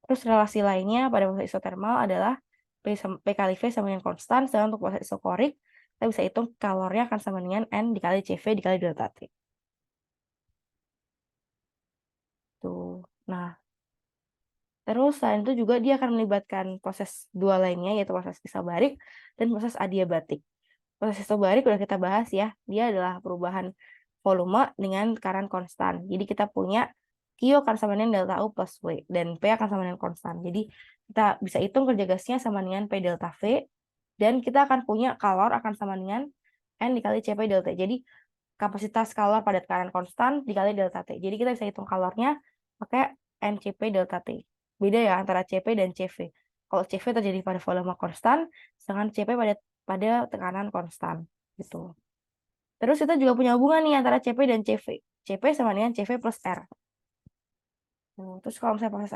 Terus relasi lainnya pada proses isotermal adalah P kali V sama dengan konstan, sedangkan untuk proses isokorik kita bisa hitung kalornya akan sama dengan N dikali CV dikali delta T. Tuh. Nah, terus selain itu juga dia akan melibatkan proses dua lainnya yaitu proses isobarik dan proses adiabatik. Proses isobarik udah kita bahas ya, dia adalah perubahan volume dengan tekanan konstan. Jadi kita punya Q akan sama dengan delta U plus W dan P akan sama dengan konstan. Jadi kita bisa hitung kerja gasnya sama dengan P delta V dan kita akan punya kalor akan sama dengan N dikali CP delta. Jadi kapasitas kalor pada tekanan konstan dikali delta T. Jadi kita bisa hitung kalornya pakai NCP delta T. Beda ya antara CP dan CV. Kalau CV terjadi pada volume konstan, sedangkan CP pada tekanan konstan gitu. Terus kita juga punya hubungan nih antara CP dan CV. CP sama dengan CV plus R. Terus kalau misalnya proses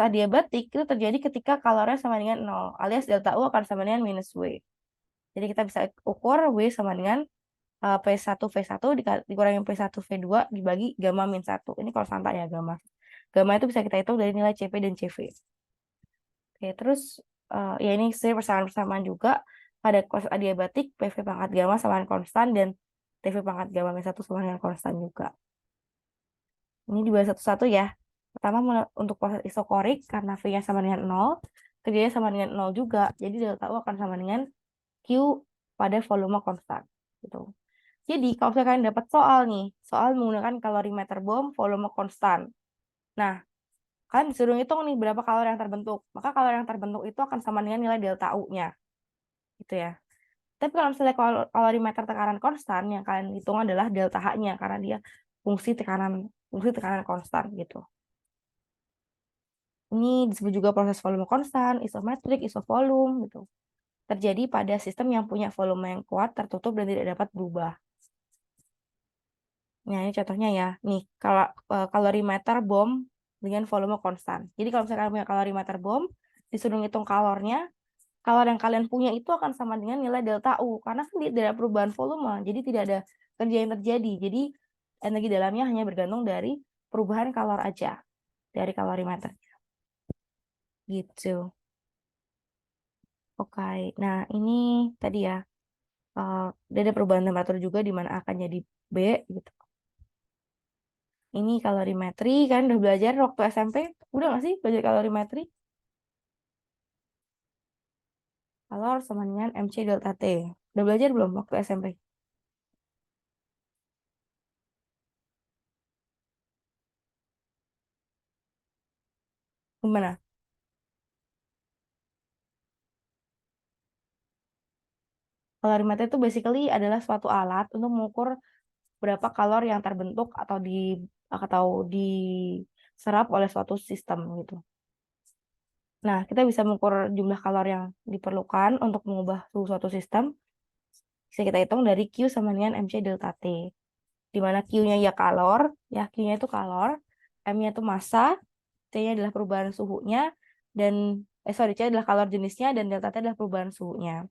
adiabatik itu terjadi ketika kalornya sama dengan 0, alias delta U akan sama dengan minus W. Jadi kita bisa ukur W sama dengan P1V1 dikurangi P1V2 dibagi gamma min 1. Ini konstanta ya gamma. Gamma itu bisa kita hitung dari nilai CP dan CV. Oke, terus ya ini persamaan-persamaan juga pada proses adiabatik PV pangkat gamma sama dengan konstan dan TV pangkat gamma min 1 sama dengan konstan juga. Ini dibahas satu-satu ya. Pertama untuk proses isokorik karena V-nya sama dengan 0, kerjanya sama dengan 0 juga. Jadi delta U akan sama dengan Q pada volume konstan. Gitu. Jadi kalau misalnya kalian dapat soal nih, soal menggunakan kalorimeter bom volume konstan. Nah, kalian disuruh hitung nih berapa kalori yang terbentuk. Maka kalori yang terbentuk itu akan sama dengan nilai delta U-nya. Gitu ya. Tapi kalau misalnya kalorimeter tekanan konstan, yang kalian hitung adalah delta H-nya karena dia fungsi tekanan konstan gitu. Ini disebut juga proses volume konstan, isometrik, isovolume gitu. Terjadi pada sistem yang punya volume yang kuat, tertutup dan tidak dapat berubah. Nah, ini contohnya ya. Nih, kalau kalorimeter bom dengan volume konstan. Jadi kalau misalnya kalian punya kalorimeter bom, disuruh ngitung kalornya, kalor yang kalian punya itu akan sama dengan nilai delta U. Karena kan tidak ada perubahan volume, jadi tidak ada kerja yang terjadi. Jadi energi dalamnya hanya bergantung dari perubahan kalor aja, dari kalorimeter. Gitu. Oke, nah ini tadi ya, ada perubahan temperatur juga di mana akan jadi B gitu. Ini kalorimetri, kan udah belajar waktu SMP? Udah nggak sih belajar kalorimetri? Kalor sama dengan MC delta T. Udah belajar belum waktu SMP? Gimana? Kalorimeter itu basically adalah suatu alat untuk mengukur berapa kalori yang terbentuk atau diserap oleh suatu sistem gitu. Nah, kita bisa mengukur jumlah kalori yang diperlukan untuk mengubah suhu suatu sistem. Bisa kita hitung dari Q sama dengan MC delta T. Di mana Q-nya ya kalor, ya Q-nya itu kalor, M-nya itu massa, T-nya adalah perubahan suhunya, dan C adalah kalor jenisnya, dan delta T adalah perubahan suhunya.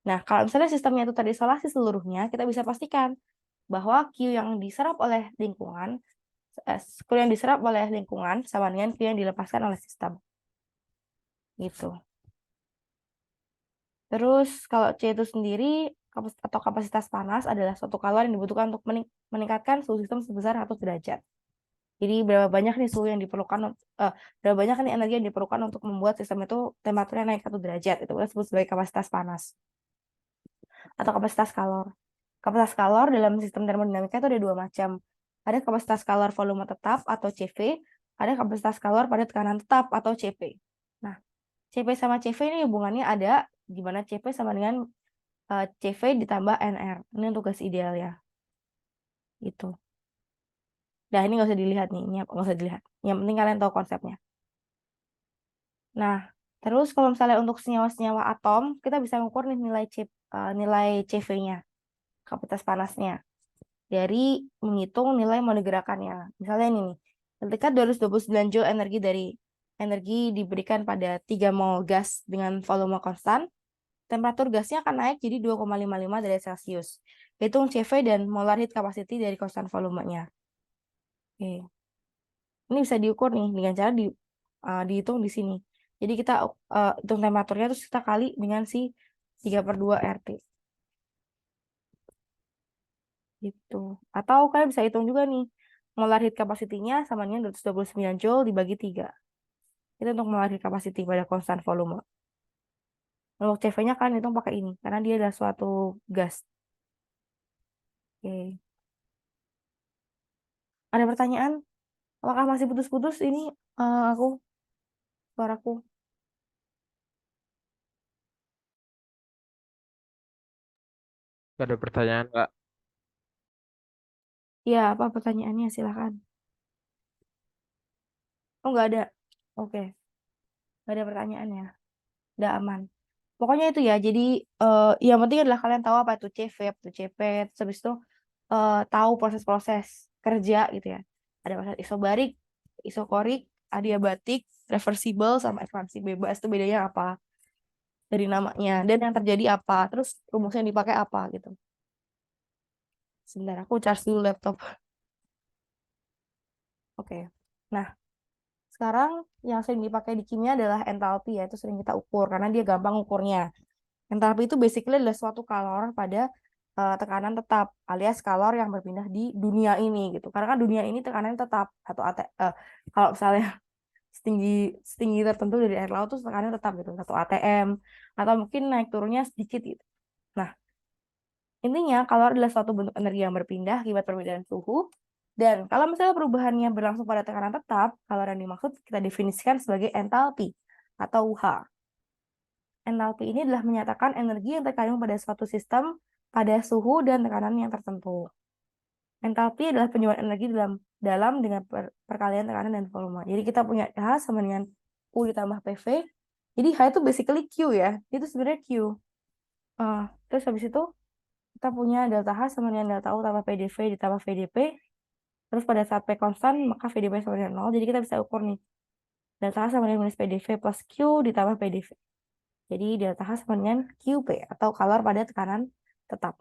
Nah, kalau misalnya sistemnya itu terisolasi seluruhnya, kita bisa pastikan bahwa Q yang diserap oleh lingkungan, Q yang diserap oleh lingkungan sama dengan Q yang dilepaskan oleh sistem. Gitu. Terus kalau C itu sendiri atau kapasitas panas adalah suatu kalori yang dibutuhkan untuk meningkatkan suhu sistem sebesar 100 derajat. Jadi berapa banyak nih suhu yang diperlukan, berapa banyak nih energi yang diperlukan untuk membuat sistem itu temperaturnya naik 1 derajat. Itu kita sebut sebagai kapasitas panas atau kapasitas kalor. Kapasitas kalor dalam sistem termodinamika itu ada dua macam. Ada kapasitas kalor volume tetap atau CV, ada kapasitas kalor pada tekanan tetap atau CP. Nah, CP sama CV ini hubungannya ada di mana CP sama dengan CV ditambah NR. Ini untuk gas ideal ya. Gitu. Nah, ini nggak usah dilihat nih. Ini nggak usah dilihat. Yang penting kalian tahu konsepnya. Nah, terus kalau misalnya untuk senyawa-senyawa atom, kita bisa mengukur nih nilai CV-nya, kapasitas panasnya, dari menghitung nilai mole gerakannya. Misalnya ini nih, ketika 229 joule energi diberikan pada 3 mol gas dengan volume konstan, temperatur gasnya akan naik jadi 2,55 derajat Celcius. Hitung CV dan molar heat capacity dari konstan volumenya. Oke. Ini bisa diukur nih dengan cara dihitung di sini. Jadi kita hitung temperaturnya terus kita kali dengan si 3/2 RT. Gitu. Atau kalian bisa hitung juga nih. Molar heat capacity-nya sama dengan 229 Joule dibagi 3. Itu untuk molar heat capacity pada konstan volume. Untuk CV-nya kalian hitung pakai ini. Karena dia adalah suatu gas. Oke. Ada pertanyaan? Apakah masih putus-putus ini suaraku? Gak ada pertanyaan, Kak. Ya, apa pertanyaannya? Silakan. Oh, nggak ada. Oke. Nggak ada pertanyaan ya. Udah aman. Pokoknya itu ya. Jadi yang penting adalah kalian tahu apa itu CV, apa itu CP, terus habis itu tahu proses-proses kerja gitu ya. Ada proses isobarik, isokorik, adiabatik, reversible sama ekspansi bebas itu bedanya apa dari namanya dan yang terjadi apa, terus rumusnya yang dipakai apa gitu. Sebentar aku charge dulu laptop. Oke. Nah, sekarang yang sering dipakai di kimia adalah entalpi ya, itu sering kita ukur karena dia gampang ukurnya. Entalpi itu basically adalah suatu kalor pada tekanan tetap alias kalor yang berpindah di dunia ini gitu. Karena kan dunia ini tekanannya tetap atau kalau misalnya setinggi setinggi tertentu dari air laut tuh tekanannya tetap gitu, satu atm atau mungkin naik turunnya sedikit gitu. Nah, intinya kalor adalah suatu bentuk energi yang berpindah akibat perbedaan suhu. Dan kalau misalnya perubahannya berlangsung pada tekanan tetap, kalor yang dimaksud kita definisikan sebagai entalpi atau H. Entalpi ini adalah menyatakan energi yang terkandung pada suatu sistem pada suhu dan tekanan yang tertentu. Entalpi adalah penyumbang energi dalam dalam dengan perkalian tekanan dan volume. Jadi kita punya H sama dengan U ditambah PV. Jadi H itu basically Q ya. Itu sebenarnya Q. Terus habis itu kita punya delta H sama dengan delta U tambah PdV ditambah VdP. Terus pada saat P konstan, maka VdP sama dengan 0. Jadi kita bisa ukur nih. Delta H sama dengan minus PdV plus Q ditambah PdV. Jadi delta H sama dengan QP atau kalor pada tekanan tetap.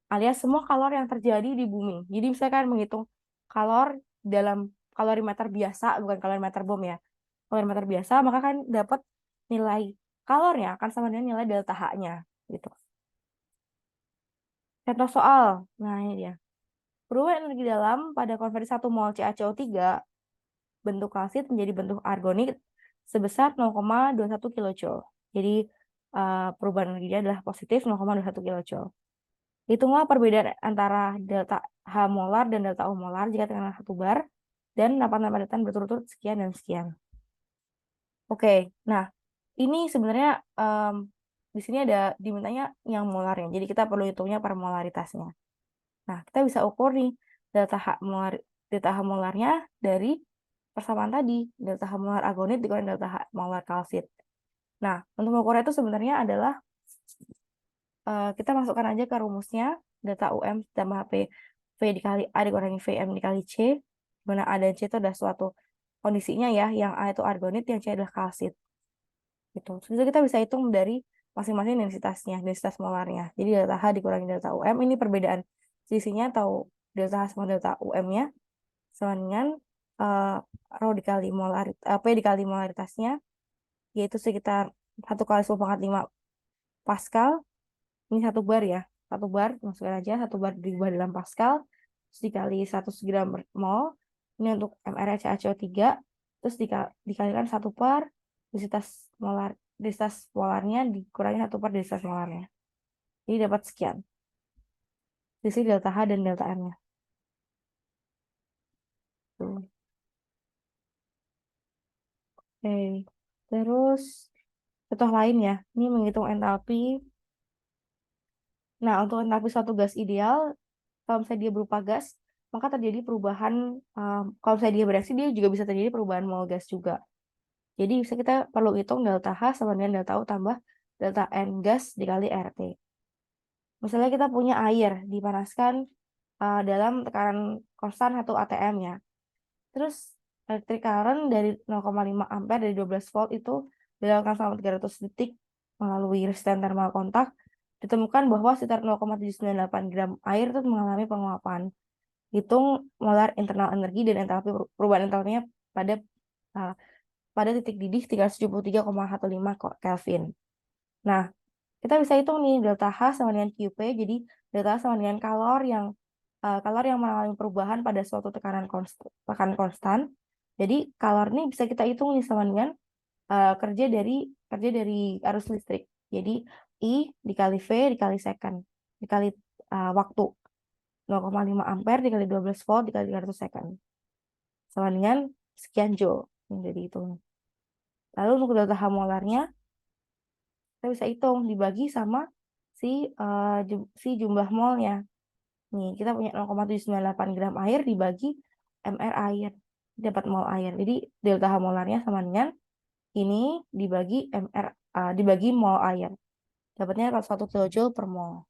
Alias semua kalor yang terjadi di bumi. Jadi misalkan menghitung kalor dalam kalorimeter biasa, bukan kalorimeter bom ya. Kalorimeter biasa, maka kan dapat nilai kalornya akan sama dengan nilai delta H-nya. Gitu. Contoh soal. Nah ini dia. Perubahan energi dalam pada konversi 1 mol CaCO3 bentuk kalsit menjadi bentuk argonit sebesar 0,21 kilojoule. Jadi perubahan energinya adalah positif 0,21 kilojoule. Hitunglah perbedaan antara delta H molar dan delta O molar jika tekanan 1 bar dan 8 lampadatan berturut-turut sekian dan sekian. Oke, nah ini sebenarnya di sini ada dimintanya yang molarnya. Jadi kita perlu hitungnya per molaritasnya. Nah, kita bisa ukur nih delta H molarnya dari persamaan tadi, delta H molar agonit dikurangi delta H molar kalsit. Nah, untuk mengukurnya itu sebenarnya adalah kita masukkan aja ke rumusnya delta UM tambah P V dikali A dikurangi VM dikali C, di mana A dan C itu adalah suatu kondisinya ya, yang A itu argonit, yang C adalah kalsit. Gitu. Terus kita bisa hitung dari masing-masing densitasnya, densitas molarnya. Jadi delta H dikurangi delta UM, ini perbedaan sisinya atau delta H sama delta UM-nya sama dengan rho dikali P dikali molaritasnya, yaitu sekitar 1 kali 10⁴ Pascal. Ini 1 bar ya. 1 bar, masukkan aja 1 bar diubah dalam Pascal, terus dikali 100 gram per mol. Ini untuk mrCaCO3, terus dikalikan 1 par densitas molarnya dikurangi 1 par densitas molarnya. Jadi dapat sekian. Di sini delta H dan delta M-nya. Tuh. Oke. Terus contoh lain ya. Ini menghitung entalpi. Nah, untuk entalpi suatu gas ideal, kalau misalnya dia berupa gas, maka terjadi perubahan, kalau misalnya dia bereaksi, dia juga bisa terjadi perubahan mol gas juga. Jadi bisa kita perlu hitung delta H sama dengan delta U tambah delta N gas dikali RT. Misalnya kita punya air dipanaskan dalam tekanan konstan 1 atm ya. Terus electric current dari 0,5 ampere dari 12 volt itu dilakukan selama 300 detik melalui resisten thermal kontak. Ditemukan bahwa sekitar 0,798 gram air itu mengalami penguapan. Hitung molar internal energi dan entalpi perubahan entalpinya pada uh, pada titik didih 373,15 Kelvin. Nah, kita bisa hitung nih delta H sama dengan QP. Jadi delta H sama dengan kalor yang mengalami perubahan pada suatu tekanan konstan. Jadi kalor ini bisa kita hitung nih sama dengan kerja dari arus listrik. Jadi I dikali V dikali second dikali waktu 0,5 ampere dikali 12 volt dikali 300 second sama dengan sekian joule yang jadi itu. Lalu untuk delta H molarnya kita bisa hitung dibagi sama si jumlah molnya. Nih, kita punya 0,798 gram air dibagi mr air. Dapat mol air. Jadi delta H molarnya sama dengan ini dibagi mol air. Dapatnya 1 kilojoule per mol.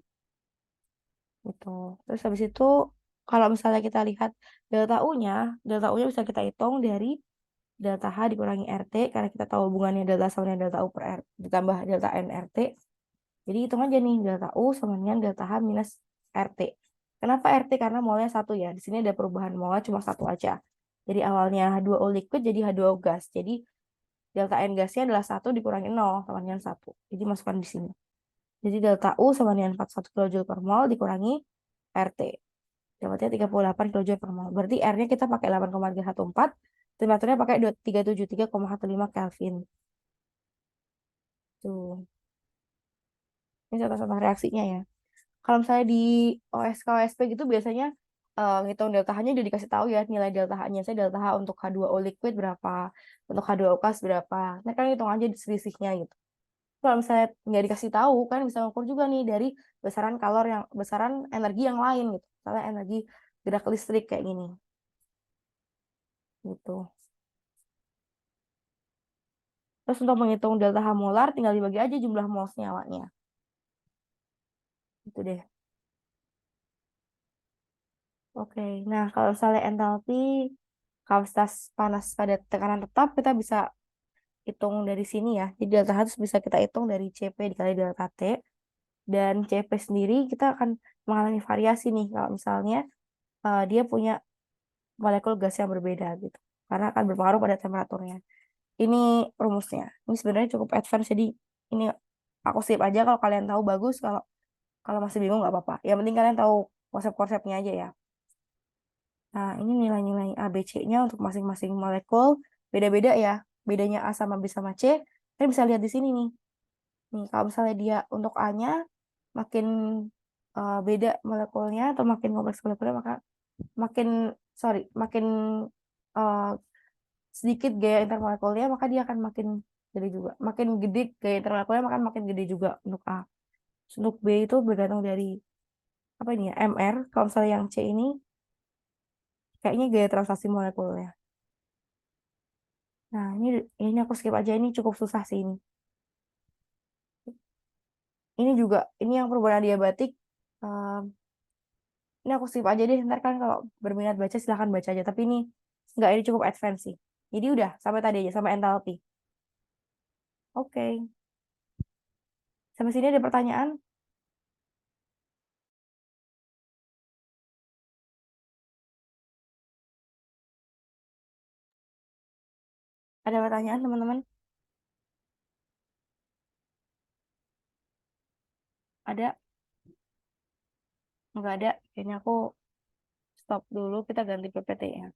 Gitu. Terus habis itu kalau misalnya kita lihat delta U-nya bisa kita hitung dari delta H dikurangi RT karena kita tahu hubungannya delta sama dengan delta U per R ditambah delta N RT. Jadi hitung aja nih delta U sama dengan delta H minus RT. Kenapa RT? Karena molnya 1 ya. Di sini ada perubahan molnya cuma 1 aja. Jadi awalnya H2O liquid jadi H2O gas. Jadi delta N gasnya adalah 1 dikurangi 0 sama dengan 1. Jadi masukkan di sini. Jadi delta U sama dengan 41 kJ per mol dikurangi RT. Dapatnya 38 kJ per mol. Berarti R-nya kita pakai 8,314. Temperaturnya pakai 373,15 Kelvin. Tuh. Ini contoh-contoh reaksinya ya. Kalau misalnya di OSK OSP gitu biasanya ngitung delta H-nya udah dikasih tahu ya nilai delta H-nya. Saya delta H untuk H2O liquid berapa, untuk H2O gas berapa. Nah kan hitung aja selisihnya gitu. Kalau misalnya nggak dikasih tahu kan bisa ngukur juga nih dari besaran energi yang lain gitu. Misalnya energi gerak listrik kayak gini. Gitu. Terus untuk menghitung delta H molar tinggal dibagi aja jumlah mol senyawanya. Itu deh. Oke, nah kalau misalnya entalpi kapasitas panas pada tekanan tetap kita bisa hitung dari sini ya. Jadi delta H bisa kita hitung dari CP dikali delta T. Dan CP sendiri kita akan mengalami variasi nih kalau misalnya dia punya molekul gas yang berbeda gitu. Karena akan berpengaruh pada temperaturnya. Ini rumusnya. Ini sebenarnya cukup advance jadi ini aku skip aja kalau kalian tahu bagus, kalau kalau masih bingung nggak apa-apa. Yang penting kalian tahu konsep-konsepnya aja ya. Nah, ini nilai-nilai A, B, C-nya untuk masing-masing molekul beda-beda ya. Bedanya A sama B sama C. Kalian bisa lihat di sini nih. Nih, kalau misalnya dia untuk A-nya makin beda molekulnya atau makin kompleks molekulnya maka makin sorry, makin uh, sedikit gaya intermolekulnya, maka dia akan makin gede juga. Makin gede gaya intermolekulnya, maka makin gede juga untuk A. Untuk B itu bergantung dari apa ini ya, MR. Kalau misalnya yang C ini kayaknya gaya transaksi molekulnya. Nah, ini aku skip aja, ini cukup susah sih ini. Ini juga, ini yang perubahan adiabatik. Ehm, ini aku skip aja deh, ntar kan kalau berminat baca silahkan baca aja. Tapi ini nggak, ini cukup advance sih. Jadi udah, sampai tadi aja, sampai entalpi. Oke, sampai sini ada pertanyaan? Ada pertanyaan teman-teman? Ada? Nggak ada? Kayaknya aku stop dulu, kita ganti PPT ya.